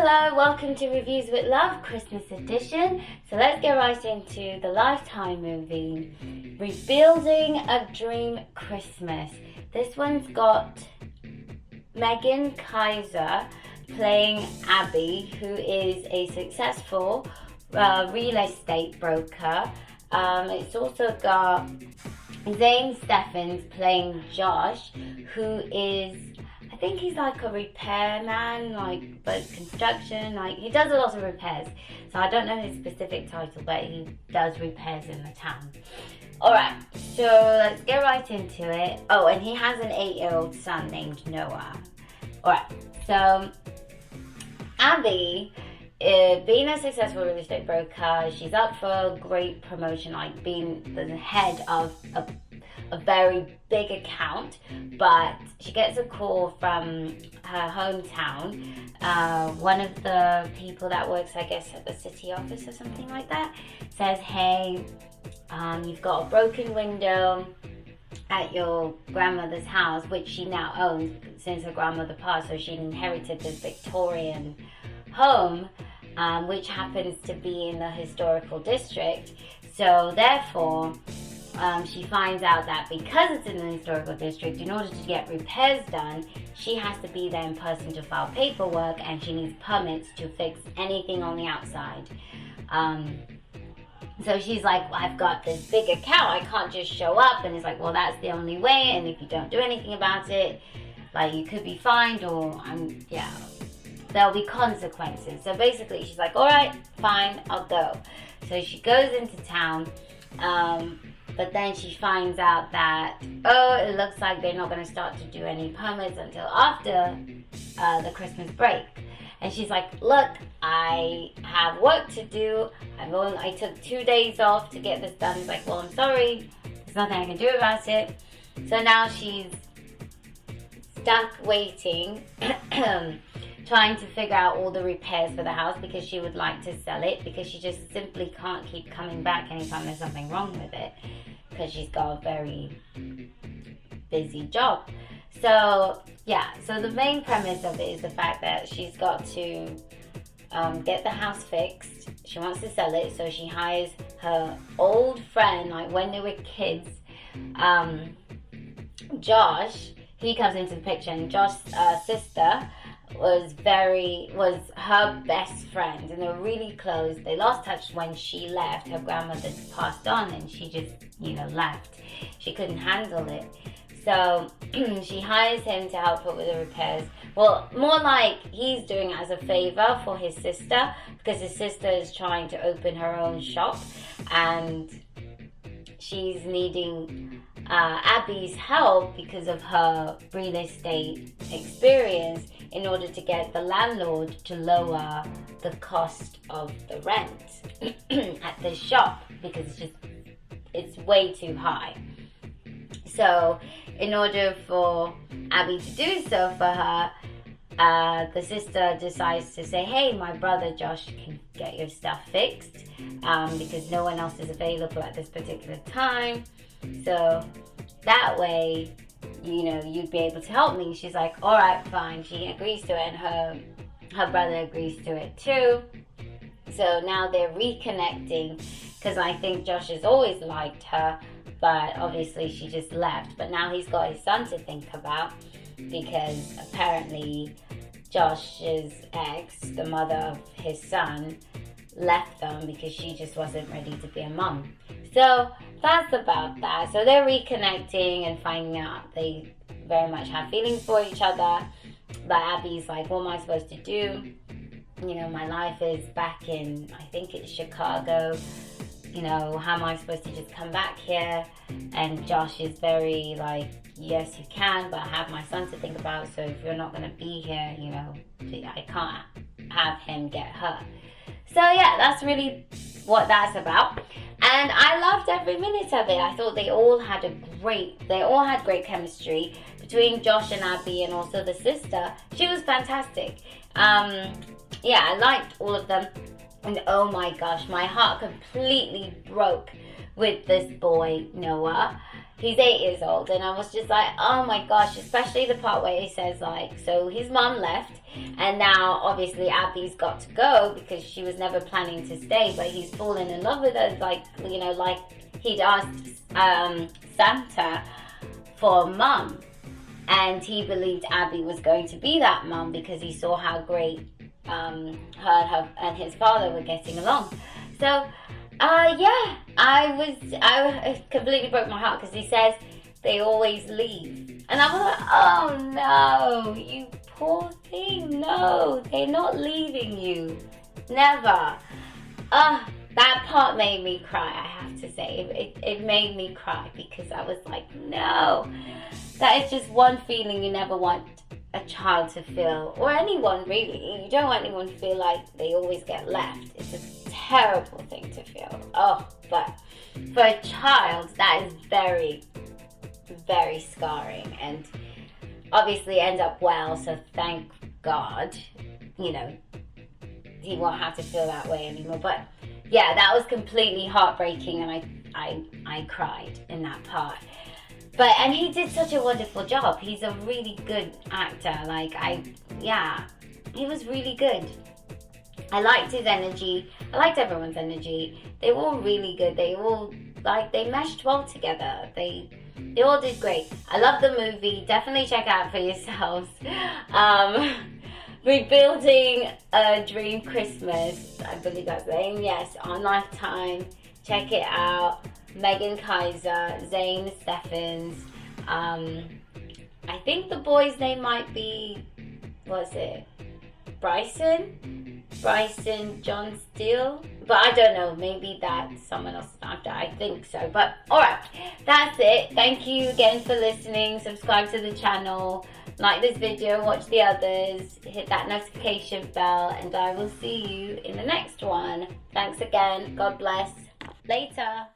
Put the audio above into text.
Hello, welcome to Reviews with Love, Christmas edition. So let's get right into the Lifetime movie, Rebuilding a Dream Christmas. This one's got Megan Kaiser playing Abby, who is a successful real estate broker. It's also got Zane Steffens playing Josh, who is, I think he's like a repairman, but construction, he does a lot of repairs. So I don't know his specific title, but he does repairs in the town. Alright, so let's get right into it. Oh, and he has an 8-year-old son named Noah. Alright, so Abby, being a successful real estate broker, she's up for a great promotion, being the head of a very big account, but she gets a call from her hometown. One of the people that works, I guess, at the city office or something like that, says, hey, you've got a broken window at your grandmother's house, which she now owns since her grandmother passed, so she inherited this Victorian home, which happens to be in the historical district. So therefore, she finds out that because it's in the historical district, in order to get repairs done, she has to be there in person to file paperwork, and she needs permits to fix anything on the outside. So she's like, well, I've got this big account, I can't just show up. And it's like, well, that's the only way, and if you don't do anything about it, you could be fined, or there'll be consequences. So basically she's like, all right, fine, I'll go. So she goes into town, but then she finds out that, it looks like they're not going to start to do any permits until after the Christmas break. And she's like, look, I have work to do. I took 2 days off to get this done. He's like, well, I'm sorry. There's nothing I can do about it. So now she's stuck waiting, trying to figure out all the repairs for the house, because she would like to sell it, because she just simply can't keep coming back anytime there's something wrong with it, because she's got a very busy job. So so the main premise of it is the fact that she's got to get the house fixed. She wants to sell it, so she hires her old friend, when they were kids, Josh. He comes into the picture, and Josh's sister was her best friend, and they were really close. They lost touch when she left. Her grandmother passed on, and she just, left. She couldn't handle it. So she hires him to help her with the repairs. Well, more like he's doing it as a favor for his sister, because his sister is trying to open her own shop, and she's needing Abby's help because of her real estate experience, in order to get the landlord to lower the cost of the rent at the shop, because it's way too high. So in order for Abby to do so for her, the sister decides to say, hey, my brother Josh can get your stuff fixed, because no one else is available at this particular time. So that way, you'd be able to help me. She's like, all right, fine. She agrees to it, and her brother agrees to it too. So now they're reconnecting, because I think Josh has always liked her, but obviously she just left. But now he's got his son to think about, because apparently Josh's ex, the mother of his son, left them because she just wasn't ready to be a mom. So that's about that. So they're reconnecting and finding out they very much have feelings for each other. But Abby's like, what am I supposed to do? My life is back in, I think it's Chicago. How am I supposed to just come back here? And Josh is very yes, you can, but I have my son to think about. So if you're not going to be here, I can't have him get hurt. So that's really what that's about. And I loved every minute of it. I thought they all had great chemistry between Josh and Abby, and also the sister. She was fantastic. I liked all of them. And oh my gosh, my heart completely broke with this boy, Noah. He's 8 years old, and I was just like, oh my gosh, especially the part where he says, like, so his mom left, and now obviously Abby's got to go because she was never planning to stay, but he's fallen in love with her, like, you know, like he'd asked Santa for a mum, and he believed Abby was going to be that mum because he saw how great her and his father were getting along. So yeah, I completely broke my heart because he says they always leave. And I was like, oh no, you poor thing. No, they're not leaving you. Never. That part made me cry, I have to say. It made me cry because I was like, no. That is just one feeling you never want a child to feel, or anyone really. You don't want anyone to feel like they always get left. It's a terrible thing to feel. Oh, but for a child, that is very, very scarring, and obviously end up well, so thank God, you know, he won't have to feel that way anymore. But yeah, that was completely heartbreaking, and I cried in that part. And he did such a wonderful job. He's a really good actor. He was really good. I liked his energy. I liked everyone's energy. They were all really good. They all, they meshed well together. They all did great. I love the movie. Definitely check it out for yourselves. Rebuilding a Dream Christmas, I believe that's the name. Yes, on Lifetime. Check it out. Megan Kaiser, Zane Steffens. I think the boy's name might be, Bryson John Steele? But I don't know, maybe that's someone else after, I think so. But alright, that's it. Thank you again for listening. Subscribe to the channel, like this video, watch the others, hit that notification bell, and I will see you in the next one. Thanks again. God bless. Later.